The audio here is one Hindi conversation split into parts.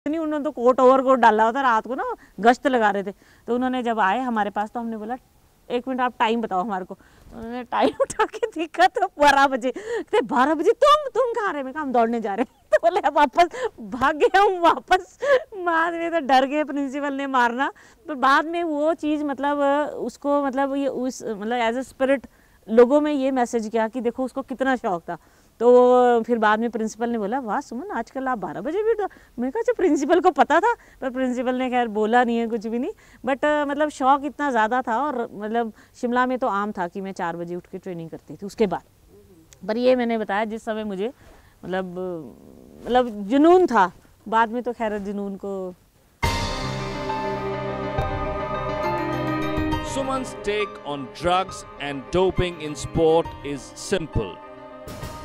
नहीं, उन्होंने तो कोट ओवरकोट डाला होता, रात को ना गश्त लगा रहे थे। तो उन्होंने जब आए हमारे पास तो हमने बोला 1 मिनट आप टाइम बताओ हमारे को। उन्होंने टाइम उठा के देखा तो 12 बजे। कहते 12 बजे तुम कहाँ रहे? मैं कहा हम दौड़ने जा रहे हैं। तो बोले अब वापस भाग गए हम वापस। बाद में तो डर गए प्रिंसिपल ने मारना। तो बाद में वो चीज़ मतलब उसको मतलब ये उस मतलब एज ए स्पिरिट लोगों में ये मैसेज किया कि देखो उसको कितना शौक था। तो फिर बाद में प्रिंसिपल ने बोला वाह सुमन आजकल आप 12 बजे भी। मैं कहा प्रिंसिपल को पता था, पर प्रिंसिपल ने खैर बोला नहीं है कुछ भी नहीं। बट मतलब शौक इतना ज़्यादा था। और मतलब शिमला में तो आम था कि मैं 4 बजे उठ के ट्रेनिंग करती थी उसके बाद। पर ये मैंने बताया जिस समय मुझे मतलब जुनून था। बाद में तो खैर जुनून को Suman's take on drugs and doping in sport is simple.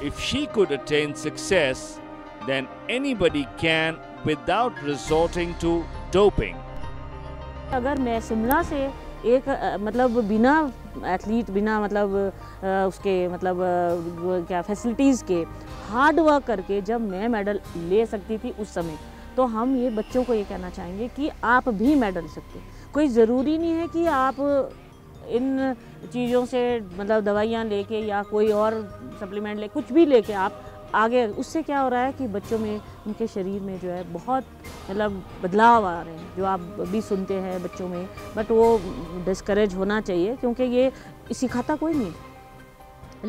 If she could attain success, then anybody can without resorting to doping. अगर मैं शिमला से एक मतलब बिना एथलीट बिना मतलब उसके मतलब क्या फैसिलिटीज़ के हार्ड वर्क करके जब मैं मेडल ले सकती थी उस समय, तो हम ये बच्चों को ये कहना चाहेंगे कि आप भी मेडल सकते। कोई ज़रूरी नहीं है कि आप इन चीज़ों से मतलब दवाइयाँ लेके या कोई और सप्लीमेंट ले कुछ भी लेके आप आगे। उससे क्या हो रहा है कि बच्चों में उनके शरीर में जो है बहुत मतलब बदलाव आ रहे हैं जो आप भी सुनते हैं बच्चों में। बट वो डिस्करेज होना चाहिए क्योंकि ये सिखाता कोई नहीं।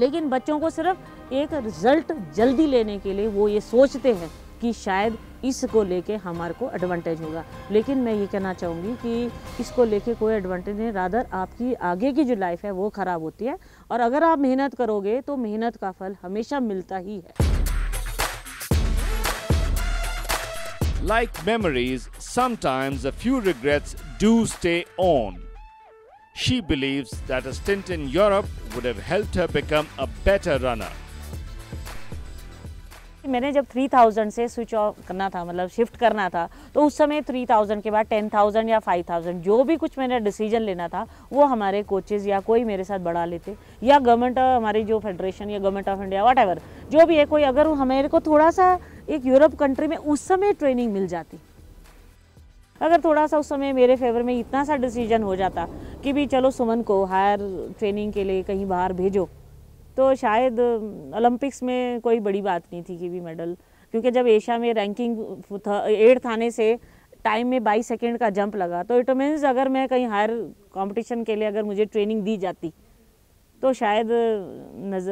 लेकिन बच्चों को सिर्फ एक रिज़ल्ट जल्दी लेने के लिए वो ये सोचते हैं कि शायद इसको लेके हमारे को एडवांटेज होगा। लेकिन मैं ये कहना चाहूँगी कि इसको लेके कोई एडवांटेज नहीं, रादर आपकी आगे की जो लाइफ है वो ख़राब होती है। और अगर आप मेहनत करोगे तो मेहनत का फल हमेशा मिलता ही है। Like memories, sometimes a few regrets do stay on. She believes that a stint in Europe would have helped her become a better runner. मैंने जब 3000 से स्विच ऑफ करना था मतलब शिफ्ट करना था, तो उस समय 3000 के बाद 10,000 या 5,000 जो भी कुछ मैंने डिसीजन लेना था वो हमारे कोचेज़ या कोई मेरे साथ बढ़ा लेते, या गवर्नमेंट हमारी जो फेडरेशन या गवर्नमेंट ऑफ इंडिया व्हाटएवर जो भी है कोई, अगर हमारे को थोड़ा सा एक यूरोप कंट्री में उस समय ट्रेनिंग मिल जाती, अगर थोड़ा सा उस समय मेरे फेवर में इतना सा डिसीजन हो जाता कि भी चलो सुमन को हायर ट्रेनिंग के लिए कहीं बाहर भेजो, तो शायद ओलंपिक्स में कोई बड़ी बात नहीं थी कि भी मेडल। क्योंकि जब एशिया में रैंकिंग 8th आने से टाइम में 22 सेकेंड का जंप लगा, तो इट मीन्स अगर मैं कहीं हायर कंपटीशन के लिए अगर मुझे ट्रेनिंग दी जाती तो शायद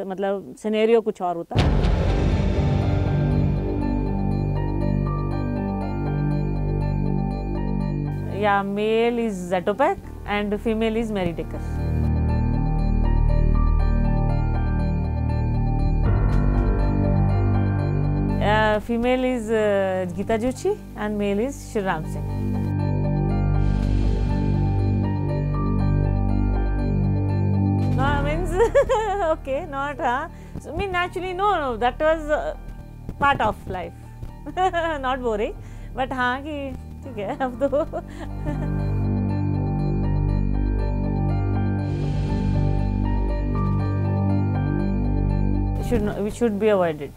मतलब सिनेरियो कुछ और होता। या male is zetopack and female is Mary taker. Female is Geeta Joshi and male is Shriram Singh. No, means okay, not so, I mean actually no, that was part of life. Not boring, but हाँ कि ठीक है अब तो should be avoided.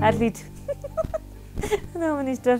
Athlete. No, Minister.